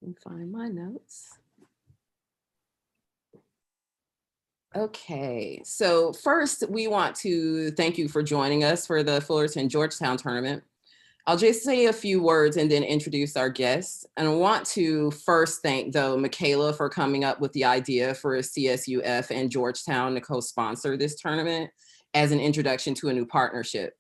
Let me find my notes. Okay, so first we want to thank you for joining us for the Fullerton Georgetown tournament. I'll just say a few words and then introduce our guests. And I want to first thank, though, Michaela for coming up with the idea for CSUF and Georgetown to co-sponsor this tournament as an introduction to a new partnership.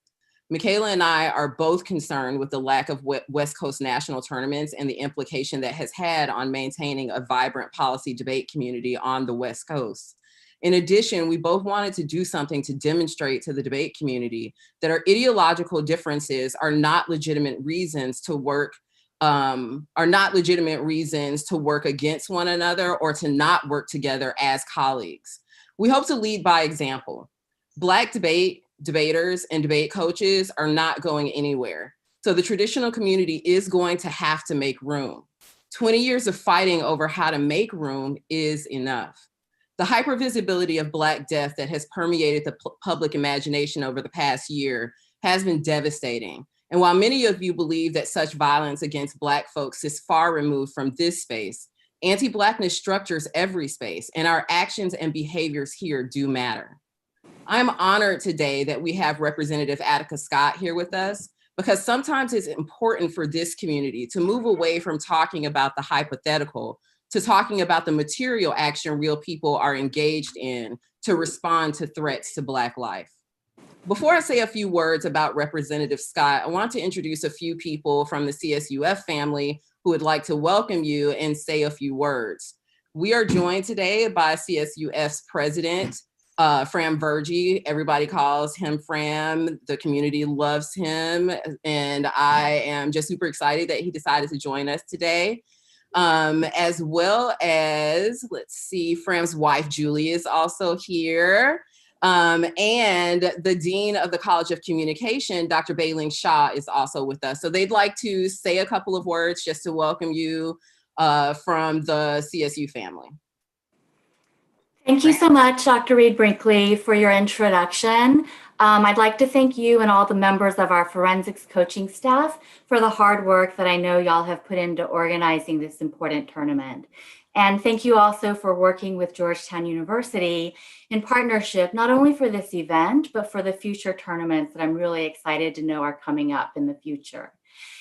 Michaela and I are both concerned with the lack of West Coast national tournaments and the implication that has had on maintaining a vibrant policy debate community on the West Coast. In addition, we both wanted to do something to demonstrate to the debate community that our ideological differences are not legitimate reasons to work against one another or to not work together as colleagues. We hope to lead by example. Black debaters and debate coaches are not going anywhere. So the traditional community is going to have to make room. 20 years of fighting over how to make room is enough. The hypervisibility of Black death that has permeated the public imagination over the past year has been devastating. And while many of you believe that such violence against Black folks is far removed from this space, anti-Blackness structures every space, and our actions and behaviors here do matter. I'm honored today that we have Representative Attica Scott here with us, because sometimes it's important for this community to move away from talking about the hypothetical to talking about the material action real people are engaged in to respond to threats to Black life. Before I say a few words about Representative Scott, I want to introduce a few people from the CSUF family who would like to welcome you and say a few words. We are joined today by CSUF's president, Fram Vergy. Everybody calls him Fram. The community loves him. And I am just super excited that he decided to join us today. As well as, let's see, Fram's wife, Julie, is also here. And the Dean of the College of Communication, Dr. Bailing Shaw, is also with us. So they'd like to say a couple of words just to welcome you from the CSU family. Thank you so much, Dr. Reed Brinkley, for your introduction. I'd like to thank you and all the members of our forensics coaching staff for the hard work that I know y'all have put into organizing this important tournament. And thank you also for working with Georgetown University in partnership, not only for this event, but for the future tournaments that I'm really excited to know are coming up in the future.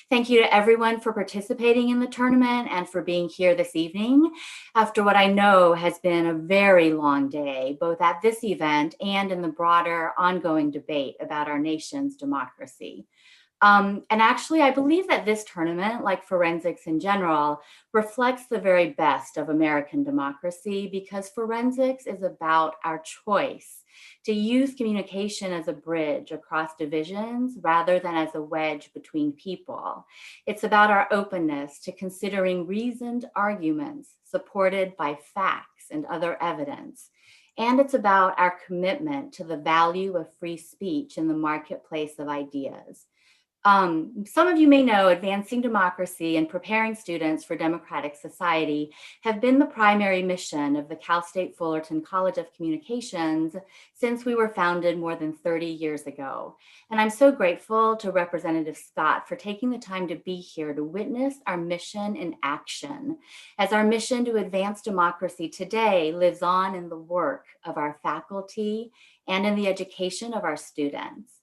Thank you to everyone for participating in the tournament and for being here this evening after what I know has been a very long day, both at this event and in the broader ongoing debate about our nation's democracy. And actually, I believe that this tournament, like forensics in general, reflects the very best of American democracy because forensics is about our choice to use communication as a bridge across divisions rather than as a wedge between people. It's about our openness to considering reasoned arguments supported by facts and other evidence. And it's about our commitment to the value of free speech in the marketplace of ideas. Some of you may know advancing democracy and preparing students for democratic society have been the primary mission of the Cal State Fullerton College of Communications since we were founded more than 30 years ago. And I'm so grateful to Representative Scott for taking the time to be here to witness our mission in action, as our mission to advance democracy today lives on in the work of our faculty and in the education of our students.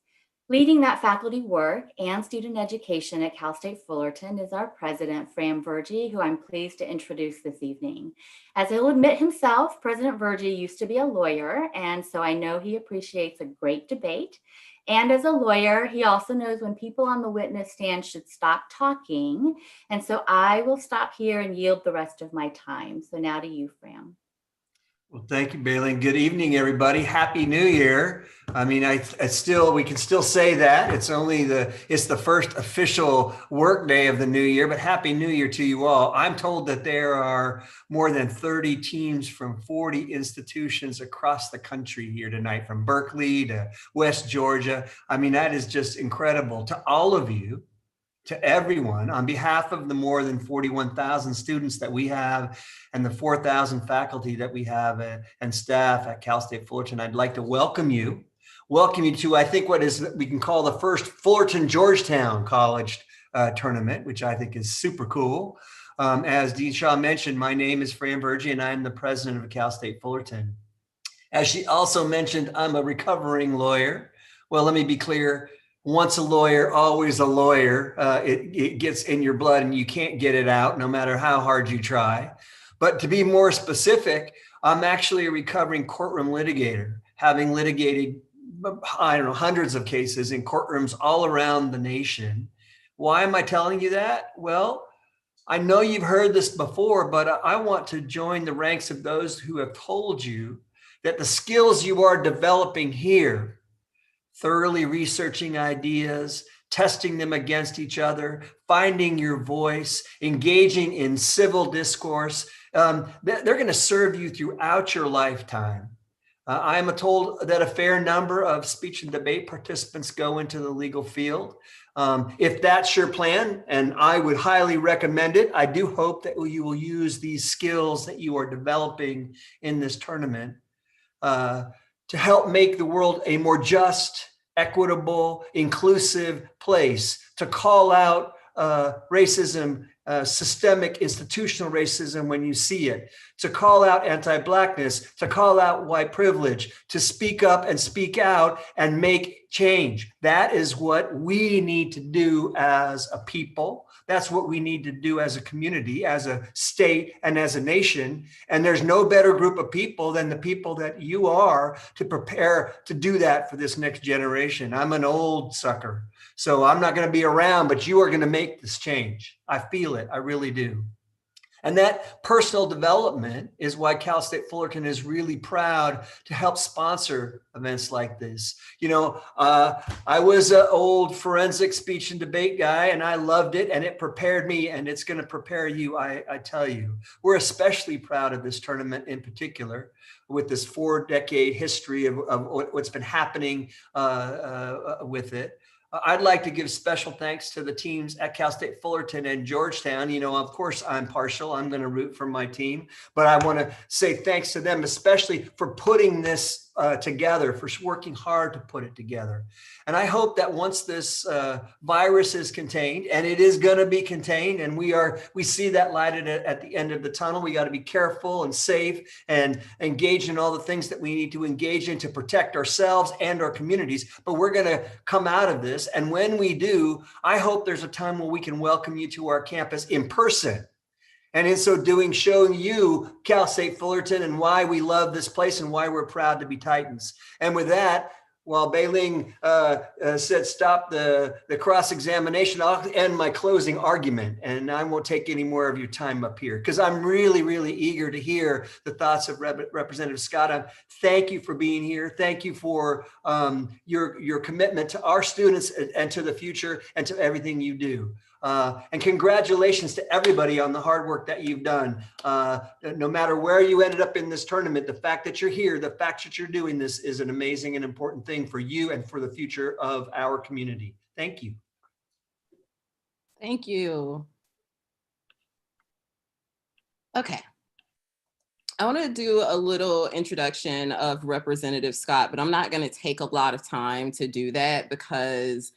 Leading that faculty work and student education at Cal State Fullerton is our president, Fram Vergy, who I'm pleased to introduce this evening. As he'll admit himself, President Vergy used to be a lawyer, and so I know he appreciates a great debate. And as a lawyer, he also knows when people on the witness stand should stop talking. And so I will stop here and yield the rest of my time. So now to you, Fram. Well, thank you, Bailey. Good evening, everybody. Happy New Year. I mean, we can still say that it's the first official work day of the new year, but Happy New Year to you all. I'm told that there are more than 30 teams from 40 institutions across the country here tonight, from Berkeley to West Georgia. I mean, that is just incredible. To all of you, to everyone, on behalf of the more than 41,000 students that we have and the 4,000 faculty that we have and staff at Cal State Fullerton, I'd like to welcome you to, I think, we can call the first Fullerton Georgetown College tournament, which I think is super cool. As Dean Shaw mentioned, my name is Fran Burgee, and I'm the president of Cal State Fullerton. As she also mentioned, I'm a recovering lawyer. Well, let me be clear. Once a lawyer, always a lawyer. It gets in your blood and you can't get it out no matter how hard you try. But to be more specific, I'm actually a recovering courtroom litigator, having litigated, I don't know, hundreds of cases in courtrooms all around the nation. Why am I telling you that? Well, I know you've heard this before, but I want to join the ranks of those who have told you that the skills you are developing here, thoroughly researching ideas, testing them against each other, finding your voice, engaging in civil discourse, they're going to serve you throughout your lifetime. I am told that a fair number of speech and debate participants go into the legal field. If that's your plan, and I would highly recommend it, I do hope that you will use these skills that you are developing in this tournament to help make the world a more just, equitable, inclusive place, to call out racism, systemic institutional racism when you see it, to call out anti-Blackness, to call out white privilege, to speak up and speak out and make change. That is what we need to do as a people. That's what we need to do as a community, as a state, and as a nation. And there's no better group of people than the people that you are to prepare to do that for this next generation. I'm an old sucker, so I'm not going to be around, but you are going to make this change. I feel it. I really do. And that personal development is why Cal State Fullerton is really proud to help sponsor events like this. You know, I was an old forensic speech and debate guy, and I loved it, and it prepared me, and it's going to prepare you, I tell you. We're especially proud of this tournament in particular, with this 4-decade history of what's been happening with it. I'd like to give special thanks to the teams at Cal State Fullerton and Georgetown. You know, of course, I'm partial. I'm going to root for my team, but I want to say thanks to them, especially for putting this together, for working hard to put it together. And I hope that once this virus is contained, and it is going to be contained, and we see that light at the end of the tunnel. We got to be careful and safe and engage in all the things that we need to engage in to protect ourselves and our communities. But we're going to come out of this. And when we do, I hope there's a time where we can welcome you to our campus in person. And in so doing, showing you Cal State Fullerton and why we love this place and why we're proud to be Titans. And with that, while Beiling said stop the cross-examination, I'll end my closing argument, and I won't take any more of your time up here because I'm really, really eager to hear the thoughts of Representative Scott. Thank you for being here. Thank you for your commitment to our students and to the future and to everything you do. And congratulations to everybody on the hard work that you've done. No matter where you ended up in this tournament, the fact that you're here, the fact that you're doing this is an amazing and important thing for you and for the future of our community. Thank you. Thank you. Okay. I want to do a little introduction of Representative Scott, but I'm not going to take a lot of time to do that because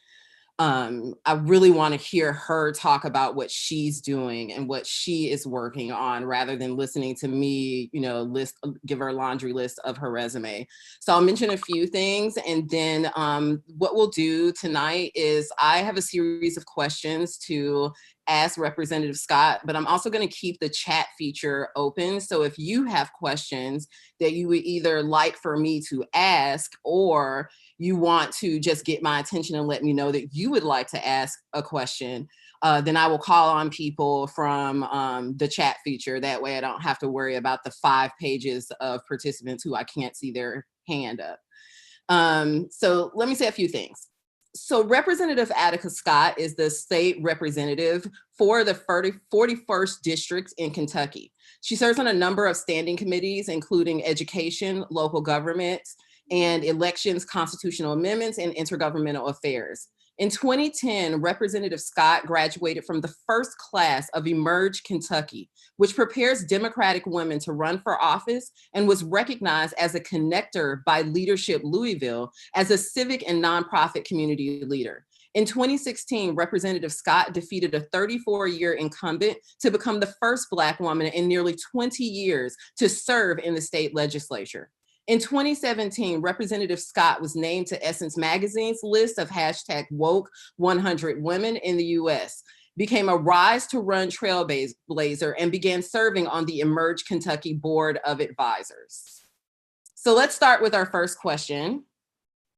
I really want to hear her talk about what she's doing and what she is working on rather than listening to me, you know, give her a laundry list of her resume. So I'll mention a few things, and then what we'll do tonight is I have a series of questions to ask Representative Scott, but I'm also going to keep the chat feature open. So if you have questions that you would either like for me to ask, or you want to just get my attention and let me know that you would like to ask a question, then I will call on people from the chat feature. That way I don't have to worry about the 5 pages of participants who I can't see their hand up. So let me say a few things. So Representative Attica Scott is the state representative for the 41st District in Kentucky. She serves on a number of standing committees, including education, local government, and elections, constitutional amendments, and intergovernmental affairs. In 2010, Representative Scott graduated from the first class of Emerge Kentucky, which prepares Democratic women to run for office, and was recognized as a connector by Leadership Louisville as a civic and nonprofit community leader. In 2016, Representative Scott defeated a 34-year incumbent to become the first Black woman in nearly 20 years to serve in the state legislature. In 2017, Representative Scott was named to Essence Magazine's list of hashtag woke 100 women in the US, became a Rise to Run trailblazer, and began serving on the Emerge Kentucky Board of Advisors. So let's start with our first question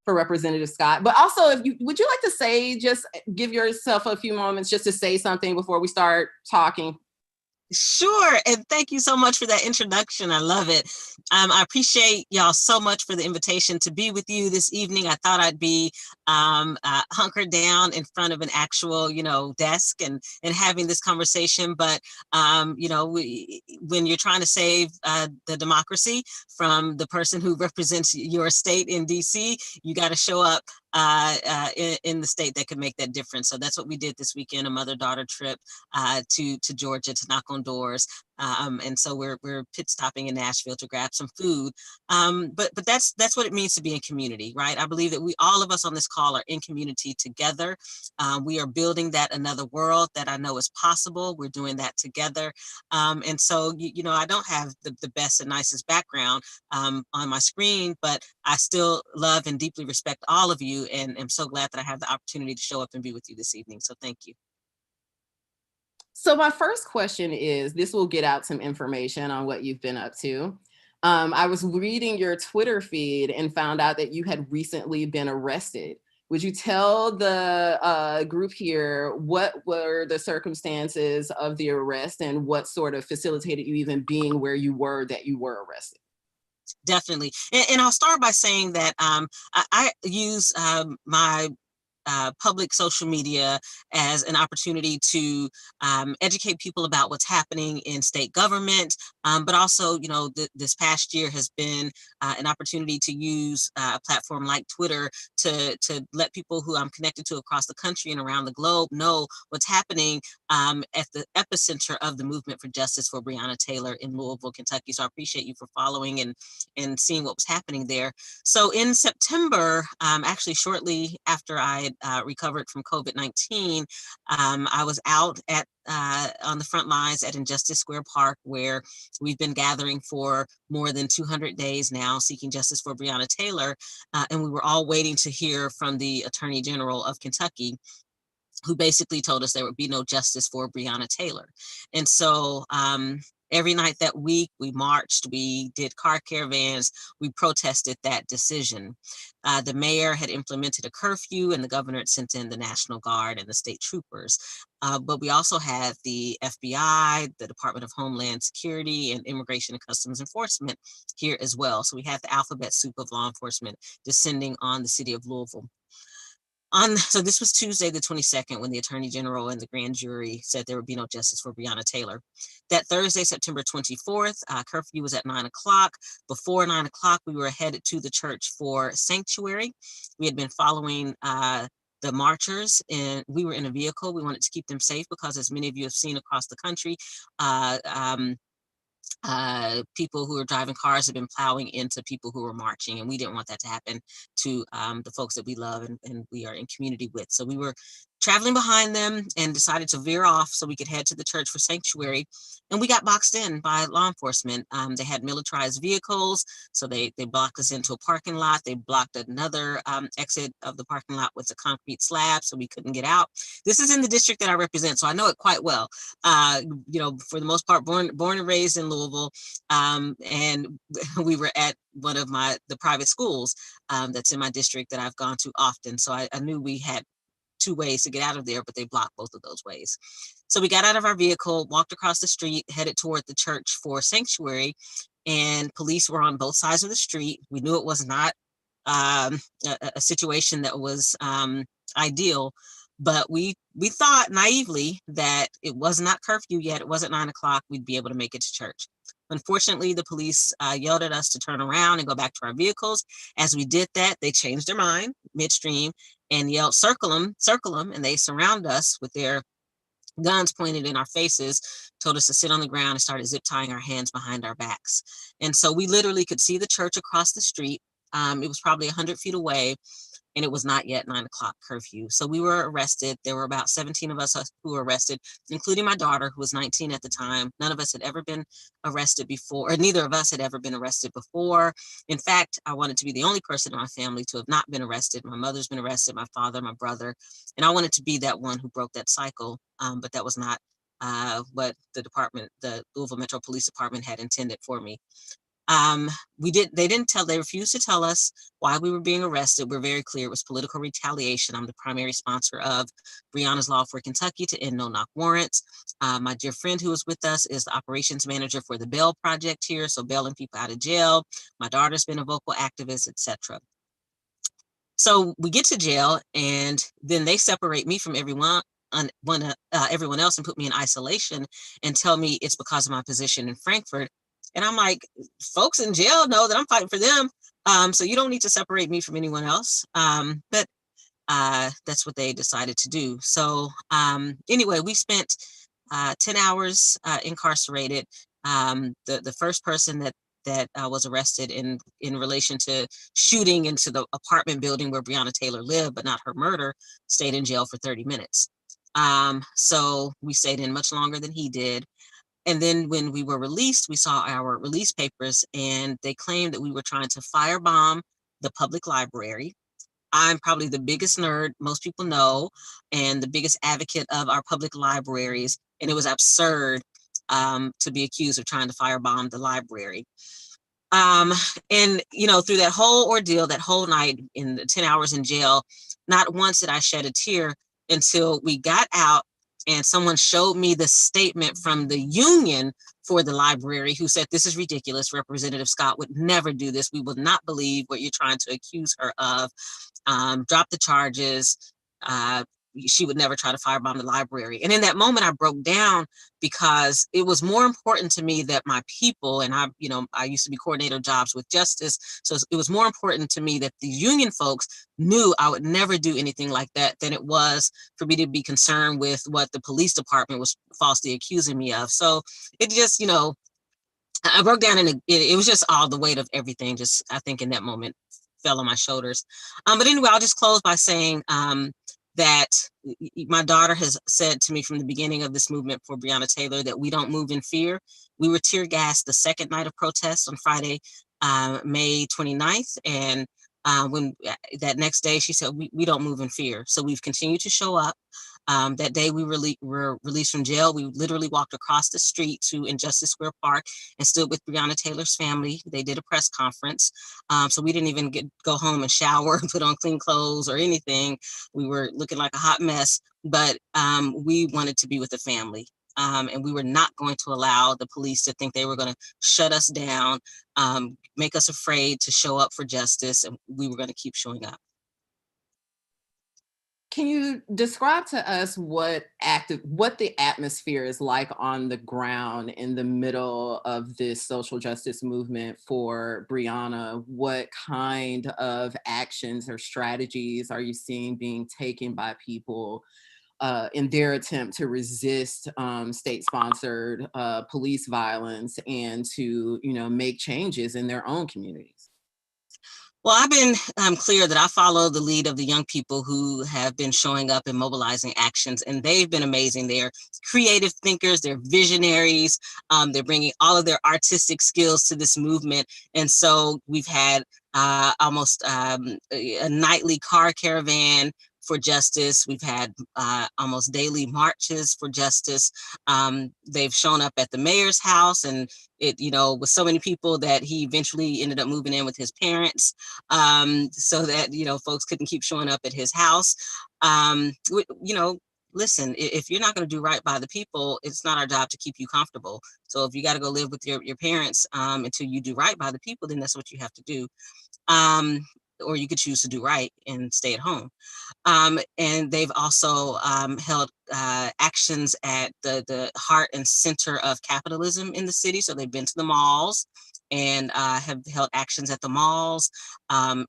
for Representative Scott. But also, would you like to say, just give yourself a few moments just to say something before we start talking? Sure, and thank you so much for that introduction. I love it. I appreciate y'all so much for the invitation to be with you this evening. I thought I'd be hunkered down in front of an actual, desk and having this conversation. But when you're trying to save the democracy from the person who represents your state in DC, you got to show up in the state that could make that difference. So that's what we did this weekend, a mother-daughter trip to Georgia to knock on doors. And so we're pit stopping in Nashville to grab some food. But that's what it means to be in community, right? I believe that all of us on this call are in community together. We are building that another world that I know is possible. We're doing that together. And so, I don't have the best and nicest background on my screen, but I still love and deeply respect all of you. And I'm so glad that I have the opportunity to show up and be with you this evening. So thank you. So my first question is, this will get out some information on what you've been up to. I was reading your Twitter feed and found out that you had recently been arrested. Would you tell the group here what were the circumstances of the arrest and what sort of facilitated you even being where you were that you were arrested? Definitely. And I'll start by saying that I use my public social media as an opportunity to educate people about what's happening in state government, but also, this past year has been an opportunity to use a platform like Twitter to let people who I'm connected to across the country and around the globe know what's happening at the epicenter of the movement for justice for Breonna Taylor in Louisville, Kentucky. So I appreciate you for following and seeing what was happening there. So in September, actually shortly after I had recovered from COVID-19, I was out on the front lines at Injustice Square Park, where we've been gathering for more than 200 days now, seeking justice for Breonna Taylor. And we were all waiting to hear from the Attorney General of Kentucky, who basically told us there would be no justice for Breonna Taylor. And so every night that week, we marched, we did car caravans, we protested that decision. The mayor had implemented a curfew and the governor had sent in the National Guard and the state troopers. But we also had the FBI, the Department of Homeland Security, and Immigration and Customs Enforcement here as well. So we had the alphabet soup of law enforcement descending on the city of Louisville. So this was Tuesday, the 22nd, when the Attorney General and the grand jury said there would be no justice for Breonna Taylor. That Thursday, September 24th, curfew was at 9 o'clock. Before 9 o'clock, we were headed to the church for sanctuary. We had been following the marchers, and we were in a vehicle. We wanted to keep them safe because, as many of you have seen across the country, people who are driving cars have been plowing into people who are marching, and we didn't want that to happen to the folks that we love and we are in community with. So we were traveling behind them and decided to veer off so we could head to the church for sanctuary. And we got boxed in by law enforcement. They had militarized vehicles, so they blocked us into a parking lot. They blocked another exit of the parking lot with a concrete slab, so we couldn't get out. This is in the district that I represent, so I know it quite well. For the most part, born and raised in Louisville, and we were at one of the private schools that's in my district that I've gone to often. So I knew we had two ways to get out of there, but they blocked both of those ways. So we got out of our vehicle, walked across the street, headed toward the church for sanctuary, and police were on both sides of the street. We knew it was not a situation that was ideal, but we thought naively that it was not curfew yet. It wasn't 9 o'clock. We'd be able to make it to church. Unfortunately, the police yelled at us to turn around and go back to our vehicles. As we did that, they changed their mind midstream and yelled, circle them, and they surround us with their guns pointed in our faces, told us to sit on the ground, and started zip tying our hands behind our backs. And so we literally could see the church across the street. It was probably 100 feet away, and it was not yet 9 o'clock curfew. So we were arrested. There were about 17 of us who were arrested, including my daughter, who was 19 at the time. None of us had ever been arrested before, or neither of us had ever been arrested before. In fact, I wanted to be the only person in my family to have not been arrested. My mother's been arrested, my father, my brother, and I wanted to be that one who broke that cycle, but that was not what the Louisville Metro Police Department had intended for me. They refused to tell us why we were being arrested. We're very clear it was political retaliation. I'm the primary sponsor of Breonna's Law for Kentucky to end no-knock warrants. My dear friend who was with us is the operations manager for the Bail Project here, so bailing people out of jail. My daughter's been a vocal activist, etc. So we get to jail, and then they separate me from everyone else and put me in isolation and tell me it's because of my position in Frankfurt. And I'm like, folks in jail know that I'm fighting for them. So you don't need to separate me from anyone else. But that's what they decided to do. So anyway, we spent 10 hours incarcerated. The first person that was arrested in relation to shooting into the apartment building where Breonna Taylor lived, but not her murder, stayed in jail for 30 minutes. So we stayed in much longer than he did. And then when we were released, we saw our release papers, and they claimed that we were trying to firebomb the public library. I'm probably the biggest nerd most people know, and the biggest advocate of our public libraries. And it was absurd to be accused of trying to firebomb the library. And, through that whole ordeal, that whole night in the 10 hours in jail, not once did I shed a tear until we got out and someone showed me the statement from the union for the library, who said, "This is ridiculous. Representative Scott would never do this. We will not believe what you're trying to accuse her of. Drop the charges. She would never try to firebomb the library." And in that moment, I broke down, because it was more important to me that my people, and I used to be coordinator of jobs with justice. So it was more important to me that the union folks knew I would never do anything like that than it was for me to be concerned with what the police department was falsely accusing me of. So it just, I broke down, and it was just all the weight of everything. Just, I think in that moment fell on my shoulders. But anyway, I'll just close by saying, that my daughter has said to me from the beginning of this movement for Breonna Taylor that we don't move in fear. We were tear gassed the second night of protests on Friday, May 29th. And when that next day, she said, we don't move in fear. So we've continued to show up. That day we were released from jail, we literally walked across the street to Injustice Square Park and stood with Breonna Taylor's family. They did a press conference. So we didn't even go home and shower, put on clean clothes or anything. We were looking like a hot mess, but we wanted to be with the family. And we were not going to allow the police to think they were going to shut us down, make us afraid to show up for justice, and we were going to keep showing up. Can you describe to us what the atmosphere is like on the ground in the middle of this social justice movement for Breonna? What kind of actions or strategies are you seeing being taken by people in their attempt to resist state-sponsored police violence and to, make changes in their own communities? Well, I've been clear that I follow the lead of the young people who have been showing up and mobilizing actions, and they've been amazing. They're creative thinkers, they're visionaries, they're bringing all of their artistic skills to this movement. And so we've had almost a nightly car caravan for justice. We've had almost daily marches for justice. They've shown up at the mayor's house, and it, with so many people that he eventually ended up moving in with his parents, so that, folks couldn't keep showing up at his house. Listen, if you're not going to do right by the people, it's not our job to keep you comfortable. So if you got to go live with your parents until you do right by the people, then that's what you have to do. Or you could choose to do right and stay at home. And they've also held actions at the heart and center of capitalism in the city. So they've been to the malls and have held actions at the malls.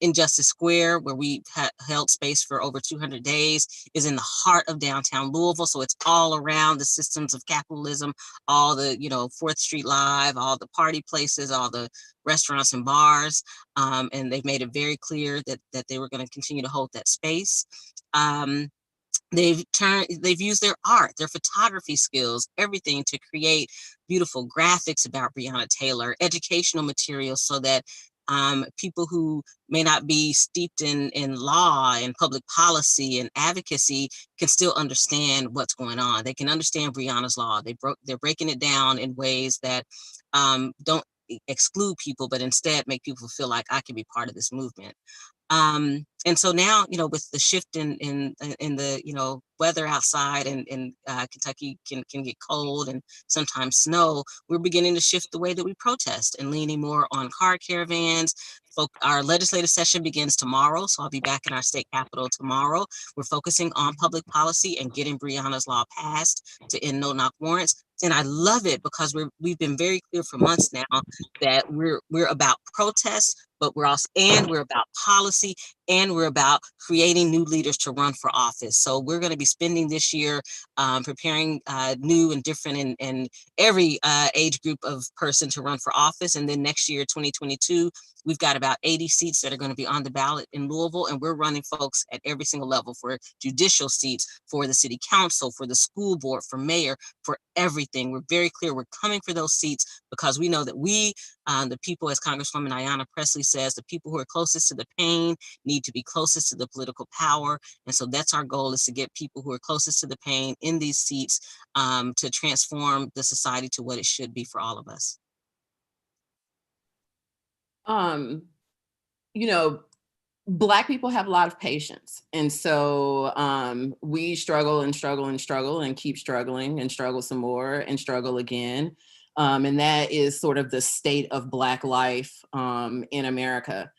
Injustice Square, where we held space for over 200 days, is in the heart of downtown Louisville. So it's all around the systems of capitalism, all the, 4th Street Live, all the party places, all the restaurants and bars. And they've made it very clear that they were going to continue to hold that space. They've used their art, their photography skills, everything to create beautiful graphics about Breonna Taylor, educational materials, so that people who may not be steeped in law and public policy and advocacy can still understand what's going on. They can understand Breonna's law. They're breaking it down in ways that don't exclude people, but instead make people feel like I can be part of this movement. And so now, with the shift in the, weather outside, and Kentucky can get cold and sometimes snow, we're beginning to shift the way that we protest and leaning more on car caravans. Our legislative session begins tomorrow, so I'll be back in our state capitol tomorrow. We're focusing on public policy and getting Breonna's law passed to end no-knock warrants. And I love it because we've been very clear for months now that we're about protest, but we're about policy, and we're about creating new leaders to run for office. So we're going to be spending this year preparing new and different and every age group of person to run for office. And then next year, 2022, we've got about 80 seats that are going to be on the ballot in Louisville, and we're running folks at every single level for judicial seats, for the city council, for the school board, for mayor, for everything. We're very clear. We're coming for those seats because we know that we, the people, as Congresswoman Ayanna Pressley says, the people who are closest to the pain need to be closest to the political power. And so that's our goal, is to get people who are closest to the pain in these seats to transform the society to what it should be for all of us. Black people have a lot of patience. And so we struggle and struggle and struggle and keep struggling and struggle some more and struggle again. And that is sort of the state of Black life in America.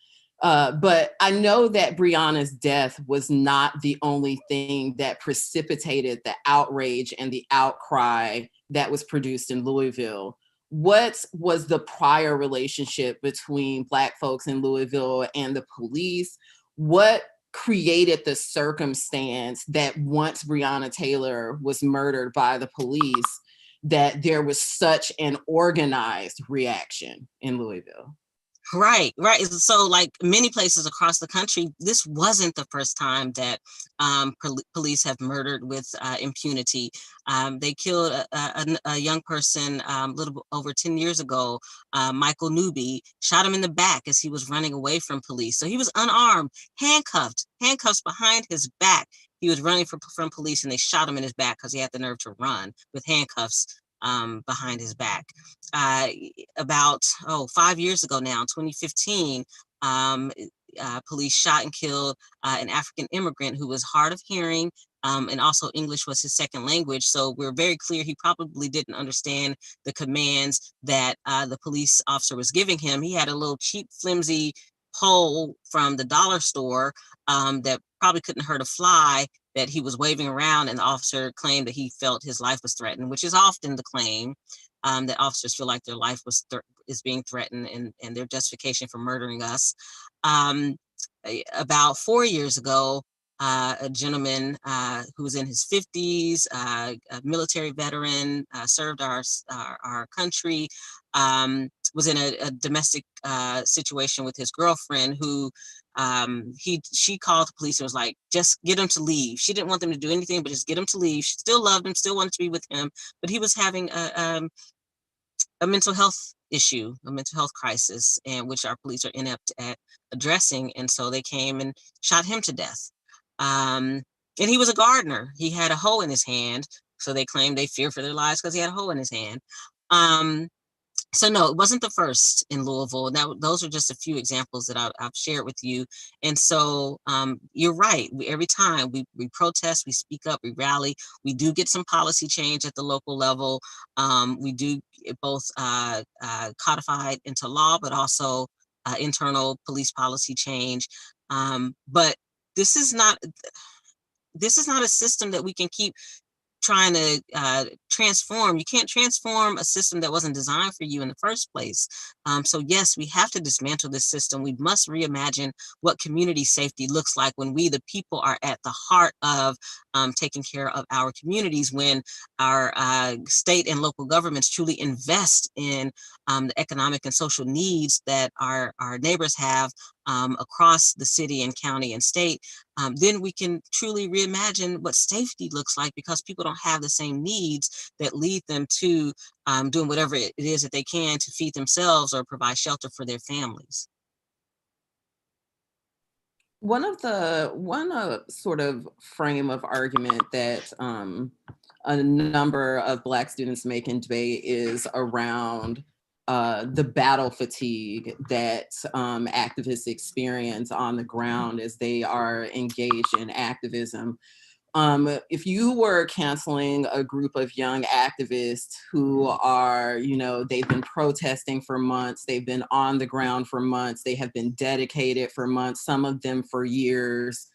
But I know that Breonna's death was not the only thing that precipitated the outrage and the outcry that was produced in Louisville. What was the prior relationship between Black folks in Louisville and the police? What created the circumstance that once Breonna Taylor was murdered by the police, that there was such an organized reaction in Louisville? Right. So like many places across the country, this wasn't the first time that police have murdered with impunity. They killed a young person a little over 10 years ago, Michael Newby, shot him in the back as he was running away from police. So he was unarmed, handcuffs behind his back. He was running from police, and they shot him in his back because he had the nerve to run with handcuffs behind his back. About 5 years ago now, 2015, police shot and killed an African immigrant who was hard of hearing, and also English was his second language. So we're very clear he probably didn't understand the commands that the police officer was giving him. He had a little cheap, flimsy pole from the dollar store that probably couldn't hurt a fly, that he was waving around, and the officer claimed that he felt his life was threatened, which is often the claim, that officers feel like their life is being threatened, and their justification for murdering us. About 4 years ago, a gentleman who was in his 50s, a military veteran, served our country, was in a domestic situation with his girlfriend, who she called the police and was like, just get him to leave. She didn't want them to do anything, but just get him to leave. She still loved him, still wanted to be with him, but he was having a mental health issue, a mental health crisis, and which our police are inept at addressing. And so they came and shot him to death. And he was a gardener. He had a hoe in his hand. So they claimed they feared for their lives because he had a hoe in his hand. So no, it wasn't the first in Louisville. Those are just a few examples that I've shared with you. And so you're right. Every time we protest, we speak up, we rally, we do get some policy change at the local level. We do both codified into law, but also internal police policy change. But this is not a system that we can keep trying to transform. You can't transform a system that wasn't designed for you in the first place. So yes, we have to dismantle this system. We must reimagine what community safety looks like when we, the people, are at the heart of taking care of our communities, when our state and local governments truly invest in the economic and social needs that our neighbors have across the city and county and state. Then we can truly reimagine what safety looks like, because people don't have the same needs that lead them to doing whatever it is that they can to feed themselves or provide shelter for their families. One sort of frame of argument that a number of Black students make in debate is around the battle fatigue that activists experience on the ground as they are engaged in activism. If you were counseling a group of young activists who are, they've been protesting for months, they've been on the ground for months, they have been dedicated for months, some of them for years,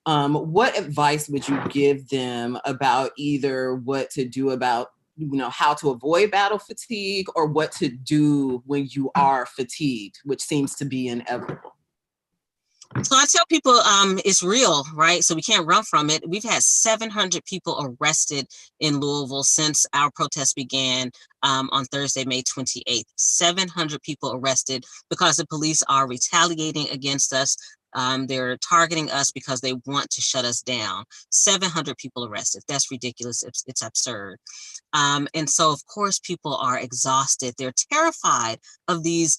what advice would you give them about either what to do about, how to avoid battle fatigue, or what to do when you are fatigued, which seems to be inevitable? So I tell people it's real, right? So we can't run from it. We've had 700 people arrested in Louisville since our protest began on Thursday, May 28th. 700 people arrested because the police are retaliating against us. They're targeting us because they want to shut us down. 700 people arrested. That's ridiculous. It's absurd. And so, of course, people are exhausted. They're terrified of these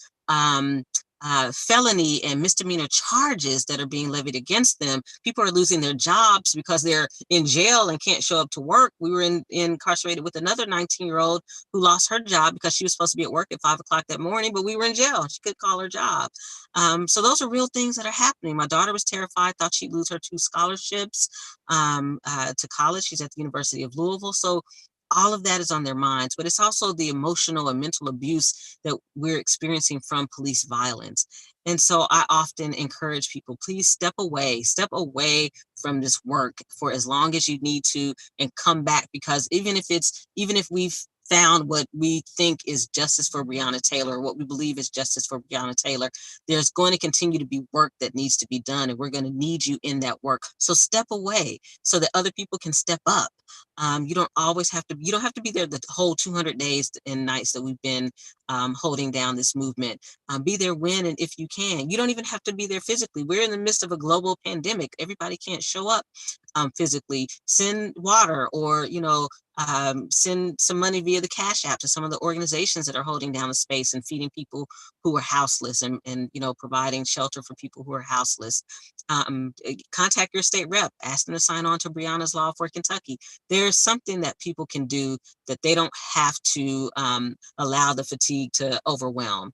felony and misdemeanor charges that are being levied against them. People are losing their jobs because they're in jail and can't show up to work. We were incarcerated with another 19-year-old who lost her job because she was supposed to be at work at 5 o'clock that morning, but we were in jail. She could call her job. So those are real things that are happening. My daughter was terrified, thought she'd lose her 2 scholarships to college. She's at the University of Louisville. So all of that is on their minds, but it's also the emotional and mental abuse that we're experiencing from police violence. And so I often encourage people, please step away from this work for as long as you need to and come back, because even if we've found what we think is justice for Breonna Taylor, what we believe is justice for Breonna Taylor, there's going to continue to be work that needs to be done, and we're going to need you in that work. So step away so that other people can step up. You don't have to be there the whole 200 days and nights that we've been holding down this movement. Be there when and if you can. You don't even have to be there physically. We're in the midst of a global pandemic. Everybody can't show up physically. Send water, or send some money via the Cash App to some of the organizations that are holding down the space and feeding people who are houseless, and providing shelter for people who are houseless. Contact your state rep, ask them to sign on to Breonna's Law for Kentucky. There's something that people can do that they don't have to allow the fatigue to overwhelm.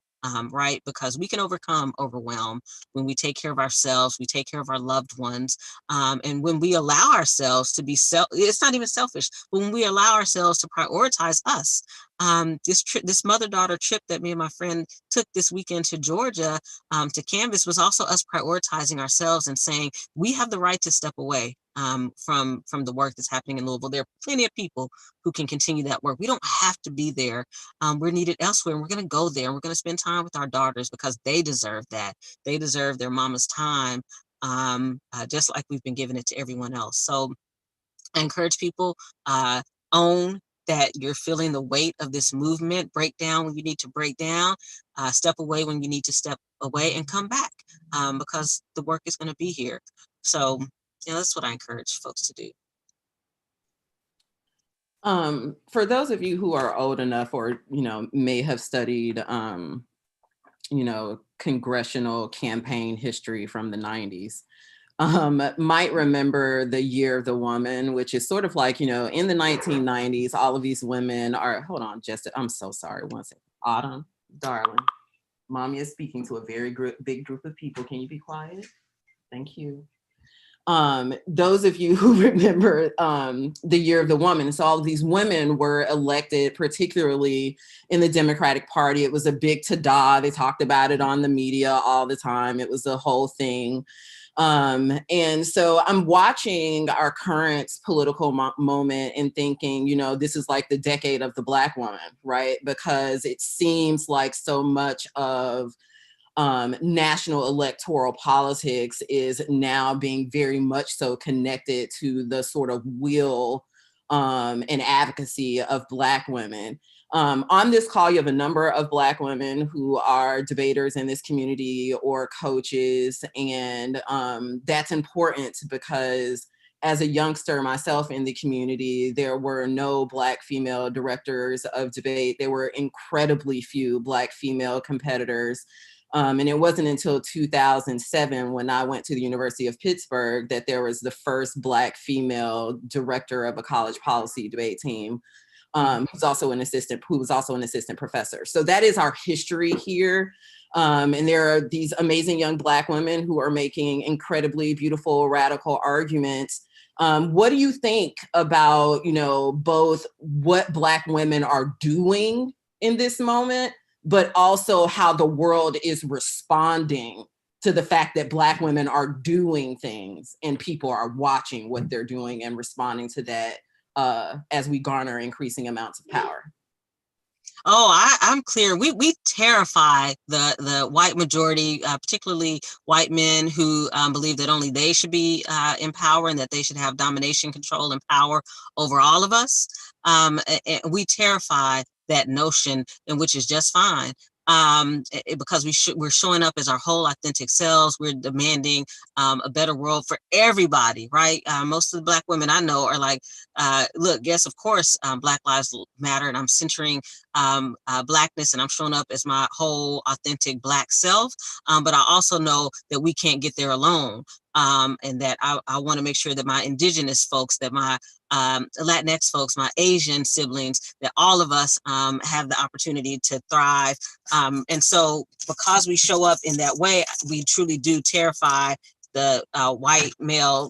Right? Because we can overcome overwhelm when we take care of ourselves, we take care of our loved ones, and when we allow ourselves to be it's not even selfish, but when we allow ourselves to prioritize us. This mother-daughter trip that me and my friend took this weekend to Georgia to canvas was also us prioritizing ourselves and saying we have the right to step away from the work that's happening in Louisville. There are plenty of people who can continue that work. We don't have to be there. We're needed elsewhere, and we're going to go there, and we're going to spend time with our daughters because they deserve that. They deserve their mama's time, just like we've been giving it to everyone else. So I encourage people, own that you're feeling the weight of this movement. Break down when you need to break down, step away when you need to step away, and come back because the work is going to be here. So that's what I encourage folks to do. For those of you who are old enough or, may have studied, congressional campaign history from the 90s, might remember the Year of the Woman, which is sort of like, in the 1990s, all of these women are, hold on, I'm so sorry, one second. Autumn, darling, Mommy is speaking to a very big group of people. Can you be quiet? Thank you. Those of you who remember the Year of the Woman, so all of these women were elected, particularly in the Democratic Party. It was a big ta-da. They talked about it on the media all the time. It was a whole thing. And so I'm watching our current political moment and thinking, you know, this is like the decade of the Black woman, right? Because it seems like so much of national electoral politics is now being very much so connected to the sort of will and advocacy of Black women. On this call, you have a number of Black women who are debaters in this community or coaches, and that's important because as a youngster myself in the community, there were no Black female directors of debate. There were incredibly few Black female competitors. And it wasn't until 2007 when I went to the University of Pittsburgh that there was the first Black female director of a college policy debate team, who was also an assistant professor. So that is our history here. And there are these amazing young Black women who are making incredibly beautiful, radical arguments. What do you think about, you know, both what Black women are doing in this moment, but also how the world is responding to the fact that Black women are doing things and people are watching what they're doing and responding to that as we garner increasing amounts of power? Oh, I'm clear. We terrify the white majority, particularly white men who believe that only they should be in power and that they should have domination, control, and power over all of us. And we terrify that notion, and which is just fine. Because we're showing up as our whole authentic selves. We're demanding a better world for everybody, right? Most of the Black women I know are like, look, yes, of course, Black Lives Matter, and I'm centering Blackness, and I'm showing up as my whole authentic Black self. But I also know that we can't get there alone. And that I want to make sure that my Indigenous folks, that my Latinx folks, my Asian siblings, that all of us have the opportunity to thrive. And so because we show up in that way, we truly do terrify the white male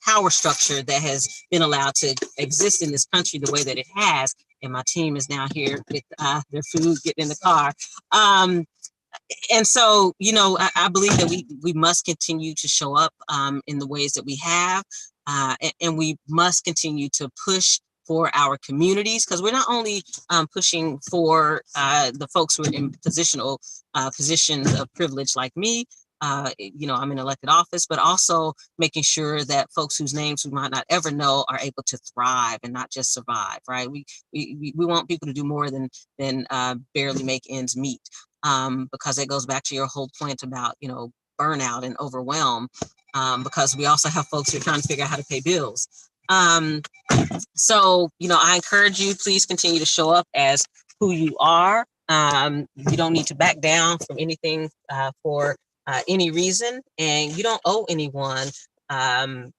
power structure that has been allowed to exist in this country the way that it has. And my team is now here with their food, getting in the car. And so, you know, I believe that we must continue to show up in the ways that we have, and we must continue to push for our communities, because we're not only pushing for the folks who are in positions of privilege like me. You know, I'm in elected office, but also making sure that folks whose names we might not ever know are able to thrive and not just survive, right? We want people to do more than barely make ends meet. Because it goes back to your whole point about, you know, burnout and overwhelm, because we also have folks who are trying to figure out how to pay bills. So, you know, I encourage you, please continue to show up as who you are. You don't need to back down from anything for any reason, and you don't owe anyone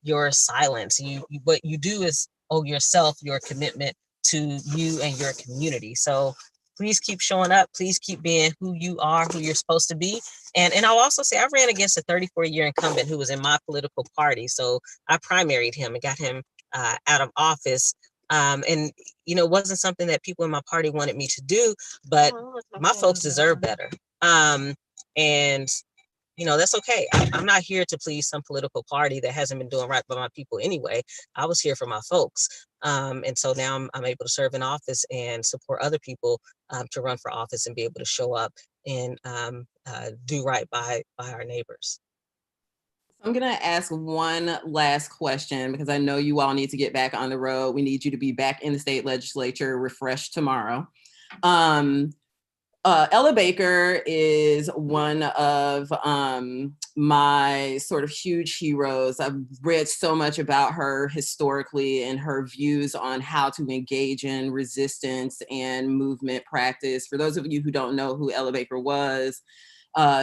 your silence. What you do is owe yourself your commitment to you and your community. So please keep showing up. Please keep being who you are, who you're supposed to be. And I'll also say I ran against a 34-year incumbent who was in my political party. So I primaried him and got him out of office. And, you know, it wasn't something that people in my party wanted me to do, but my folks deserve better. And you know, that's okay. I'm not here to please some political party that hasn't been doing right by my people anyway. I was here for my folks. And so now I'm able to serve in office and support other people to run for office and be able to show up and do right by our neighbors. I'm going to ask one last question because I know you all need to get back on the road. We need you to be back in the state legislature, refreshed tomorrow. Ella Baker is one of my sort of huge heroes. I've read so much about her historically and her views on how to engage in resistance and movement practice. For those of you who don't know who Ella Baker was,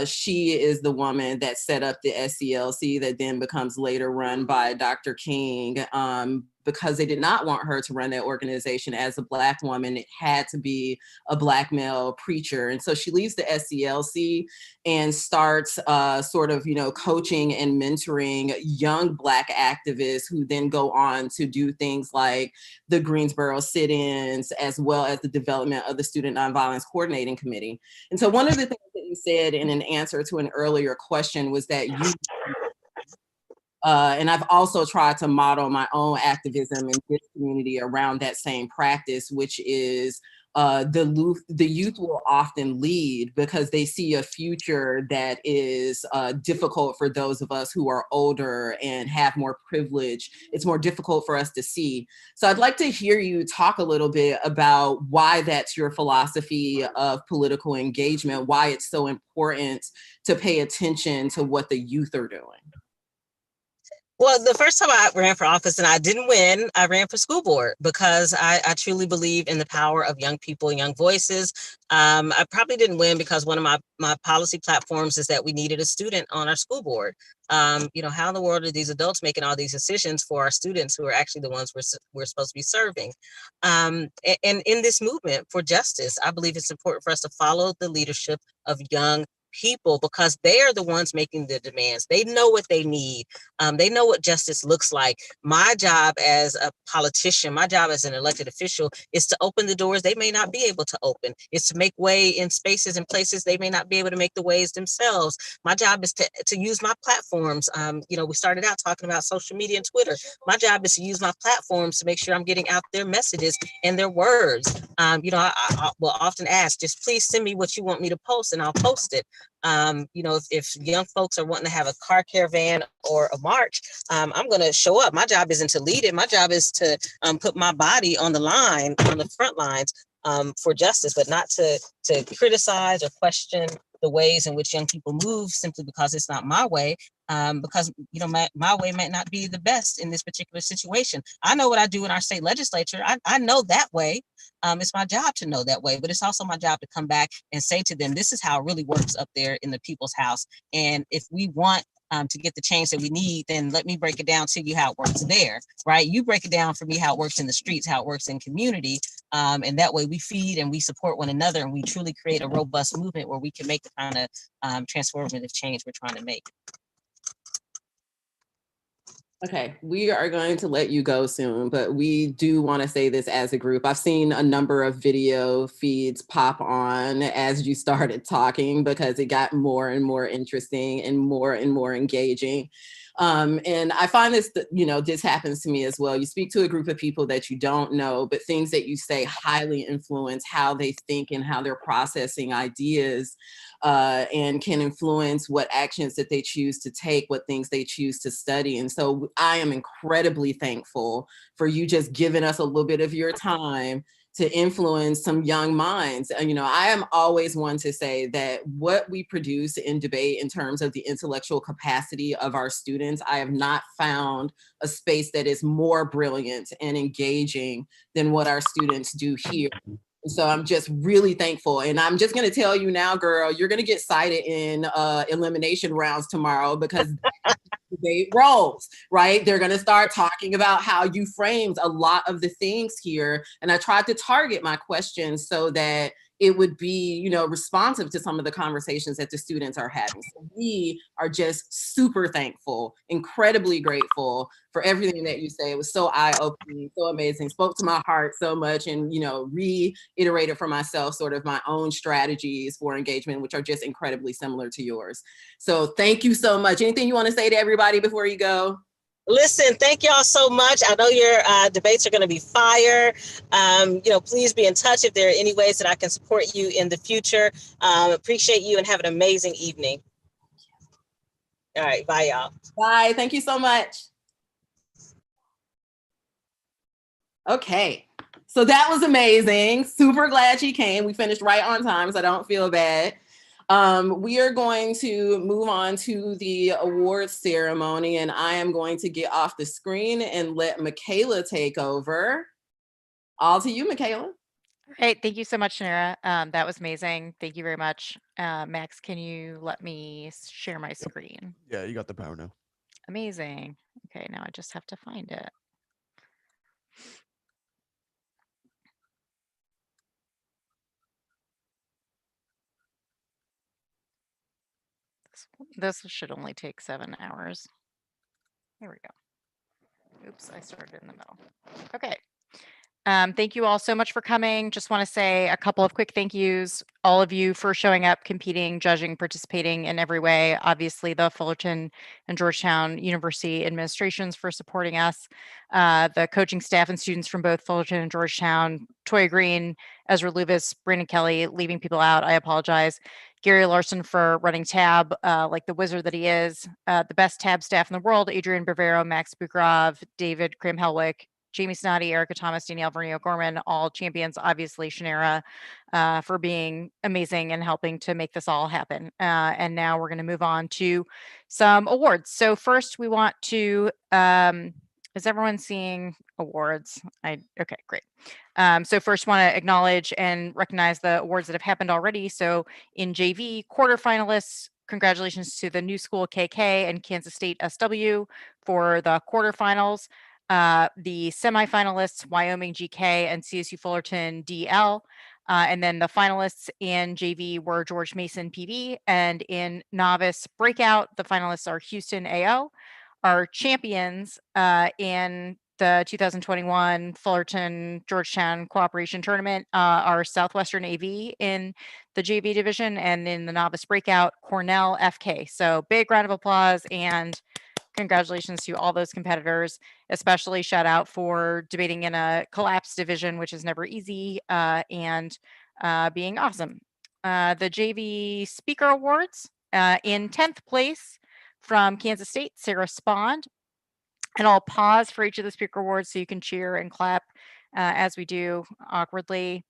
she is the woman that set up the SCLC that then becomes later run by Dr. King, because they did not want her to run that organization as a Black woman. It had to be a Black male preacher. And so she leaves the SCLC and starts sort of, you know, coaching and mentoring young Black activists who then go on to do things like the Greensboro sit-ins, as well as the development of the Student Nonviolence Coordinating Committee. And so one of the things that you said in an answer to an earlier question was that you And I've also tried to model my own activism in this community around that same practice, which is the youth will often lead because they see a future that is difficult for those of us who are older and have more privilege. It's more difficult for us to see. So I'd like to hear you talk a little bit about why that's your philosophy of political engagement, why it's so important to pay attention to what the youth are doing. Well, the first time I ran for office and I didn't win, I ran for school board because I truly believe in the power of young people and young voices. I probably didn't win because one of my policy platforms is that we needed a student on our school board. You know, how in the world are these adults making all these decisions for our students who are actually the ones we're supposed to be serving? And in this movement for justice, I believe it's important for us to follow the leadership of young people because they are the ones making the demands. They know what they need. They know what justice looks like. My job as a politician, my job as an elected official is to open the doors they may not be able to open. It's to make way in spaces and places they may not be able to make the ways themselves. My job is to use my platforms. You know, we started out talking about social media and Twitter. My job is to use my platforms to make sure I'm getting out their messages and their words. You know, I will often ask, just please send me what you want me to post and I'll post it. You know, if young folks are wanting to have a car caravan or a march, I'm going to show up. My job isn't to lead it. My job is to put my body on the line, on the front lines for justice, but not to criticize or question the ways in which young people move simply because it's not my way. Because, you know, my way might not be the best in this particular situation. I know what I do in our state legislature. I know that way. It's my job to know that way, but it's also my job to come back and say to them, this is how it really works up there in the people's house. And if we want to get the change that we need, then let me break it down to you how it works there, right? You break it down for me how it works in the streets, how it works in community. And that way we feed and we support one another and we truly create a robust movement where we can make the kind of transformative change we're trying to make. Okay, we are going to let you go soon, but we do want to say this as a group. I've seen a number of video feeds pop on as you started talking because it got more and more interesting and more engaging. And I find this, you know, this happens to me as well. You speak to a group of people that you don't know, but things that you say highly influence how they think and how they're processing ideas. And can influence what actions that they choose to take, what things they choose to study. And so I am incredibly thankful for you just giving us a little bit of your time to influence some young minds. And, you know, I am always one to say that what we produce in debate in terms of the intellectual capacity of our students, I have not found a space that is more brilliant and engaging than what our students do here. So I'm just really thankful. And I'm just going to tell you now, girl, you're going to get cited in elimination rounds tomorrow because debate rolls, right? They're going to start talking about how you framed a lot of the things here. And I tried to target my questions so that it would be, you know, responsive to some of the conversations that the students are having. So we are just super thankful, incredibly grateful for everything that you say. It was so eye-opening, so amazing, spoke to my heart so much, and, you know, reiterated for myself sort of my own strategies for engagement, which are just incredibly similar to yours. So thank you so much. Anything you want to say to everybody before you go? Listen, thank y'all so much. I know your debates are going to be fire. You know, please be in touch if there are any ways that I can support you in the future. Appreciate you and have an amazing evening. All right. Bye, y'all. Bye. Thank you so much. Okay. So that was amazing. Super glad she came. We finished right on time, so I don't feel bad. We are going to move on to the awards ceremony, and I am going to get off the screen and let Michaela take over. All to you, Michaela. Great. Thank you so much, Shanira. That was amazing. Thank you very much. Max, can you let me share my screen? Yeah, you got the power now. Amazing. Okay, now I just have to find it. This should only take 7 hours. Here we go. Oops, I started in the middle. Okay. Thank you all so much for coming. Just want to say a couple of quick thank yous. All of you for showing up, competing, judging, participating in every way. Obviously, the Fullerton and Georgetown University administrations for supporting us. The coaching staff and students from both Fullerton and Georgetown. Toya Green, Ezra Luvis, Brandon Kelly, leaving people out. I apologize. Gary Larson for running tab like the wizard that he is. The best tab staff in the world, Adrian Bavero, Max Bukrov, David Krim-Helwick, Jamie Snoddy, Erica Thomas, Danielle Vernio Gorman, all champions, obviously Shanera for being amazing and helping to make this all happen. And now we're going to move on to some awards. So first we want to, is everyone seeing awards? Okay, great. So first want to acknowledge and recognize the awards that have happened already. So in JV quarterfinalists, congratulations to the New School KK and Kansas State SW for the quarterfinals. The semifinalists, Wyoming GK and CSU Fullerton DL. And then the finalists in JV were George Mason PB, and in novice breakout, the finalists are Houston AO. Our champions in the 2021 Fullerton Georgetown Cooperation Tournament are Southwestern AV in the JV division, and in the novice breakout, Cornell FK. So big round of applause and congratulations to all those competitors, especially shout out for debating in a collapsed division, which is never easy, and being awesome. The JV Speaker Awards in 10th place from Kansas State, Sarah Spond. And I'll pause for each of the Speaker Awards so you can cheer and clap as we do awkwardly.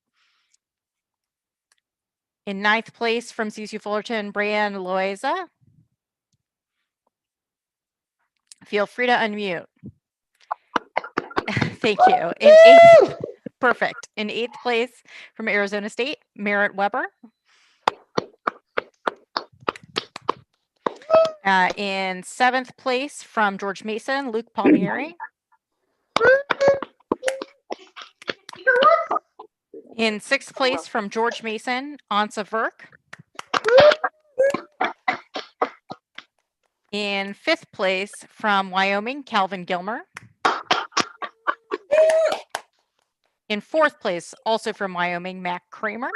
In 9th place from CSU Fullerton, Brian Loaiza. Feel free to unmute. Thank you. In 8th, perfect. In 8th place from Arizona State, Merritt Weber. In 7th place from George Mason, Luke Palmieri. In 6th place from George Mason, Ansa Verk. In 5th place from Wyoming, Calvin Gilmer. In 4th place, also from Wyoming, Mac Kramer.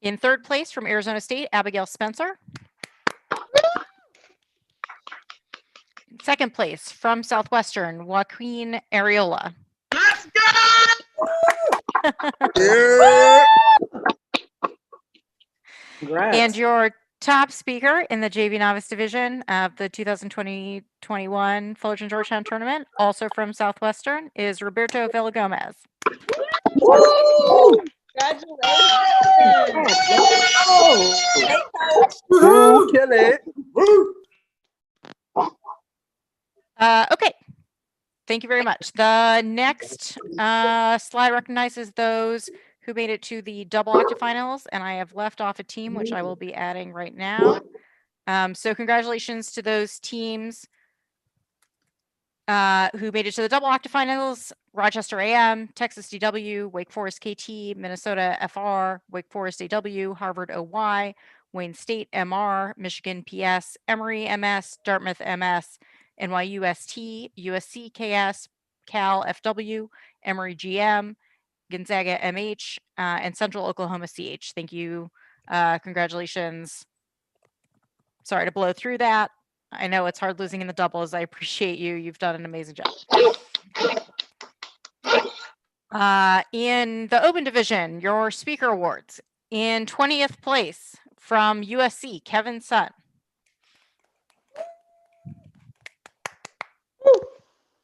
In 3rd place from Arizona State, Abigail Spencer. In 2nd place from Southwestern, Joaquin Areola. Let's go! Congrats. And your top speaker in the JV Novice Division of the 2020-21 Fullerton Georgetown Tournament, also from Southwestern, is Roberto Villagomez. Woo! Congratulations. Woo! Kill it. Woo! Okay. Thank you very much. The next slide recognizes those who made it to the double octafinals, and I have left off a team, which I will be adding right now. So congratulations to those teams who made it to the double octafinals: Rochester AM, Texas DW, Wake Forest KT, Minnesota FR, Wake Forest AW, Harvard OY, Wayne State MR, Michigan PS, Emory MS, Dartmouth MS, NYU ST, USC KS, Cal FW, Emory GM, Gonzaga MH, and Central Oklahoma CH. Thank you. Congratulations. Sorry to blow through that. I know it's hard losing in the doubles. I appreciate you. You've done an amazing job. In the open division, your speaker awards. In 20th place from USC, Kevin Sun.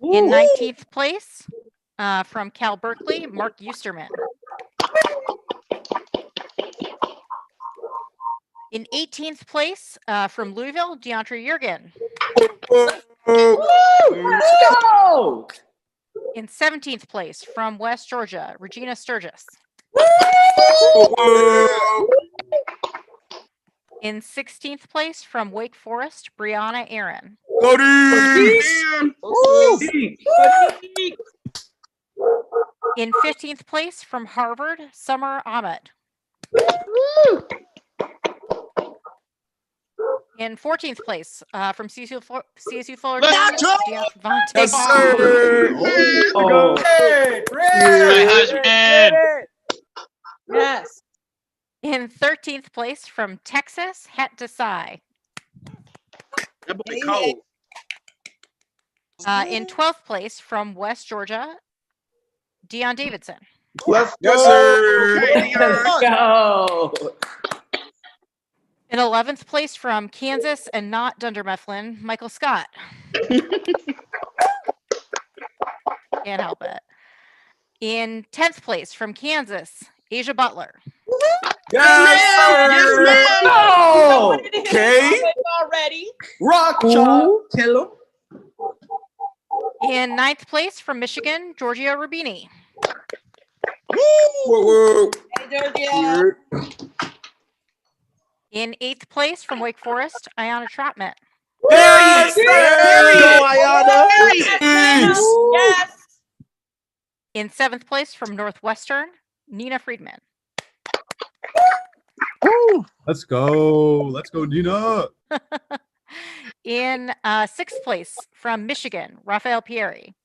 In 19th place from Cal Berkeley, Mark Eusterman. In 18th place from Louisville, DeAndre Jurgen. Let's go! In 17th place from West Georgia, Regina Sturgis. In 16th place from Wake Forest, Brianna Aaron. In 15th place from Harvard, Summer Ahmed. In 14th place from CSU Fullerton, Let's go! Devontae Yes, Hall. sir. Oh. Hey, My Red! husband. Yes. In 13th place from Texas, Het Desai. That boy cold. In 12th place from West Georgia, Dion Davidson. Let's go. Yes, sir. Let's go. In 11th place from Kansas and not Dunder Mifflin, Michael Scott. Can't help it. In 10th place from Kansas, Asia Butler. Yes, ma'am. Oh, Okay. already. Rock, Chuck. Kill him. In 9th place from Michigan, Giorgio Rubini. Whoa, whoa. Hey, Georgia. In 8th place from Wake Forest, Ayanna Trotman. Yes, Go, Ayana. Yes. In 7th place from Northwestern, Nina Friedman. Let's go. Let's go, Nina. In 6th place from Michigan, Rafael Pieri.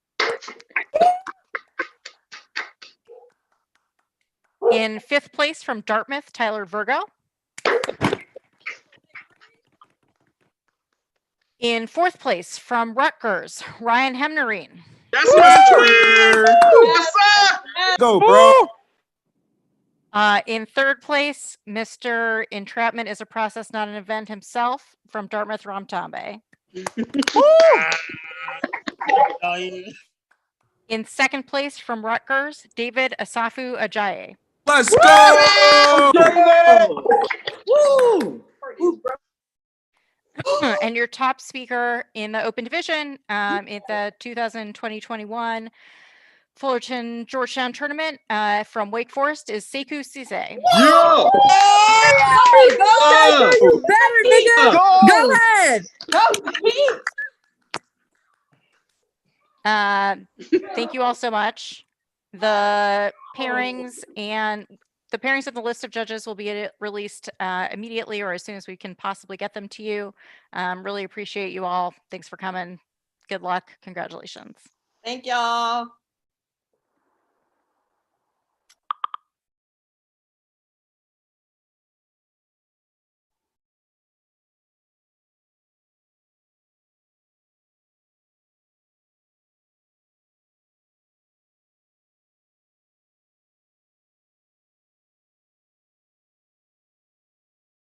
In 5th place from Dartmouth, Tyler Virgo. In 4th place from Rutgers, Ryan Hemnerine. That's my twin. Yes, sir. Go, bro. In 3rd place, Mr. Entrapment is a process, not an event himself, from Dartmouth, Ramtambe. In 2nd place from Rutgers, David Asafu Ajayi. Let's go. Woo. And your top speaker in the open division at the 2020-21 Fullerton Georgetown tournament from Wake Forest is Sekou Cisse. Yo. You better, nigga. Go ahead. Go, Pete. Thank you all so much. The pairings of the list of judges will be released immediately or as soon as we can possibly get them to you. Really appreciate you all. Thanks for coming. Good luck. Congratulations. Thank y'all.